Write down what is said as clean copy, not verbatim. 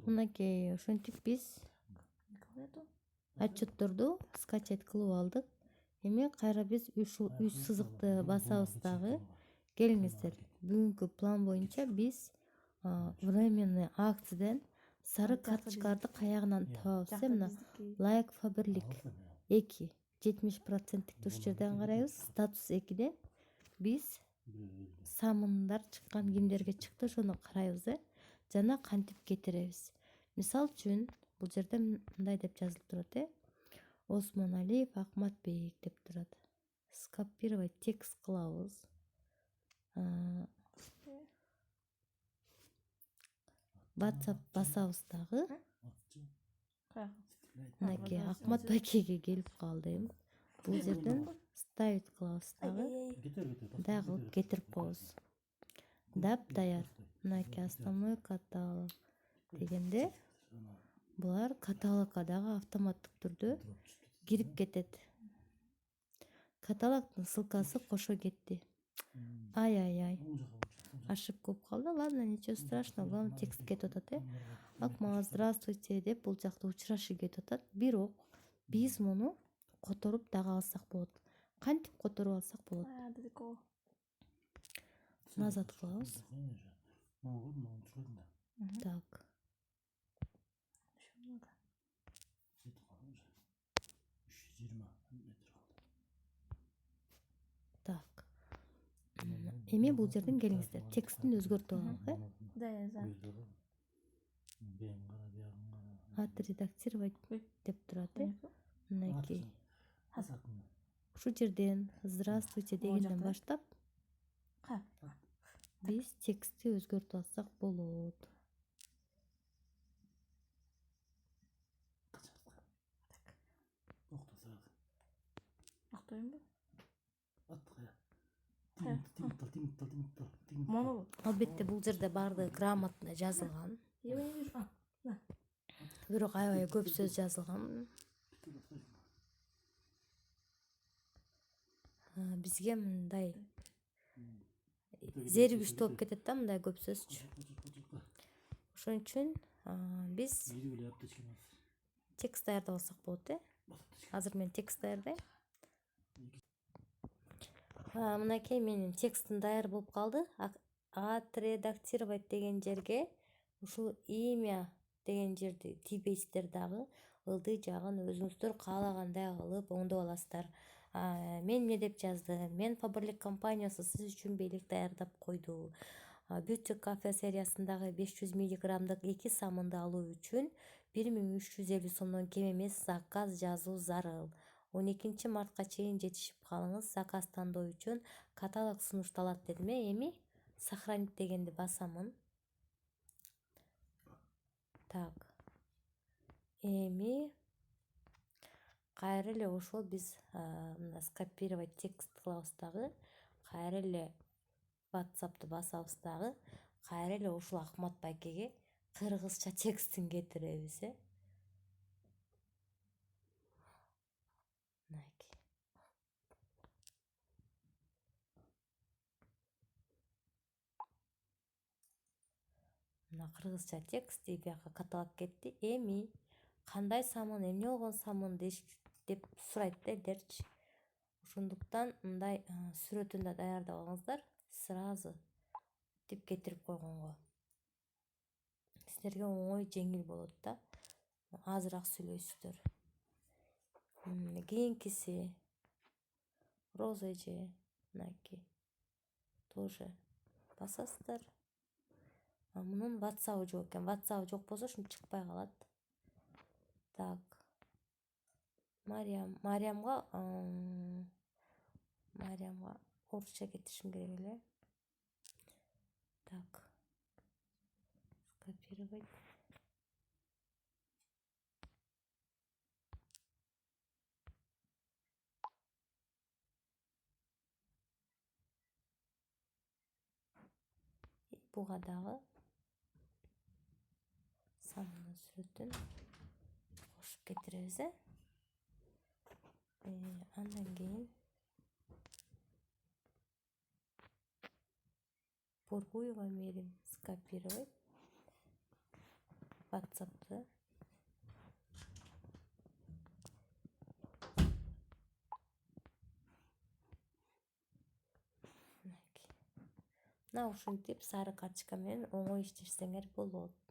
мынакей ошентип биз отчетторду скачать кылып алдык. Эми кайра биз ушул 3 сызыкты басабыз дагы. Келиңиздер, бүгүнкү план боюнча биз временный акциядан сары карточкаларды каягынан табабыз. Мына лайк фаберлик 2 70% туш жерден карайбыз. Статус 2де биз самындар чыккан, кимдерге чыкты ошону карайбыз жана кантип кетиребиз. Мисал үчүн бул жерде мындай деп жазылып турат Осмоналиев Акматбек деп турат. Скопировать текст кылабыз. WhatsApp басабыз дагы. Мынакей Акматбекке келип калдым. Бул жерден ставить кылабыз дагы кетирип коебуз. Дап даяр. Мынакей основной каталог дегенде булар каталогко дагы автоматтык түрдө кирип кетет. Каталогдун ссылкасы кошо кетти. Ай. Ошибка болуп калды. Ладно, ничего страшного. Главное текст кетип атат. Акмал, здравствуйте деп бул жакта учрашуу кетип атат. Бирок биз муну которуп дагы алсак болот. Кантип которуп алсак болот? Назад кылабыз. Так. Так. Эми бул жерден келиңиздер. Текстин өзгөртүп алалы. Отредактировать деп турат. Мынакей. Ушу жерден здравствуйте дегенден баштап биз текстти өзгөртүп алсак болот. Актоймбу? Албетте бул жерде баардыгы грамотно жазылган. Бирок аябай көп сөз жазылган. Бизге мындай зеригиштүү болуп кетет да, мындай көп сөзчү. Ошон үчүн биз текст даярдап алсак болот. Азыр мен текст даярдайм. Мынакей менин текстим даяр болуп калды. Отредактировать деген жерге ушул имя деген жерди тийбейсиздер дагы. Ылдый жагын өзүңүздөр каалагандай кылып оңдоп аласыздар. Мен эмне деп жаздым? Мен Фаберлик компаниясы сиз үчүн белек даярдап койду. Бютик кафе сериясындагы 500 мг 2 самынды алуу үчүн 1350 сомдон кем эмес заказ жазуу зарыл. 12 мартка чейин жетишип калыңыз. Заказ тандоо үчүн каталог сунушталат дедим. Эми сохранить дегенди басамын. Так. Эми кайра эле ошол биз мына скопировать текст кылабыз дагы. Кайра эле WhatsApp'ты басабыз дагы. Кайра эле ушул Акмат байкеге кыргызча текстин кетиребиз. Мына кыргызча текст бияка каталог кетти. Эми кандай самын, эмне болгон самын деп сурайт да элдерчи. Ошондуктан мындай сүрөтүн да даярдап алыңыздар. Сразу тип кетирип койгонго. Силерге оңой, жеңил болот да. Азыраак сүйлөйсүздөр. Кийинкиси роза эже, мынакей. Тоже басасыздар. Мунун WhatsApp жок экен. WhatsApp жок болсо ушинтип чыкпай калат. Так. Мариямга орусча кетиришим керек эле. Так. Скопировать. Буга дагы самынын сүрөтүн кошуп кетиребиз. Андан кийин Бургуева Мерим скопировать. WhatsApp'tı. Mына ушинтип сары карточка менен оңой иштешсеңер болот.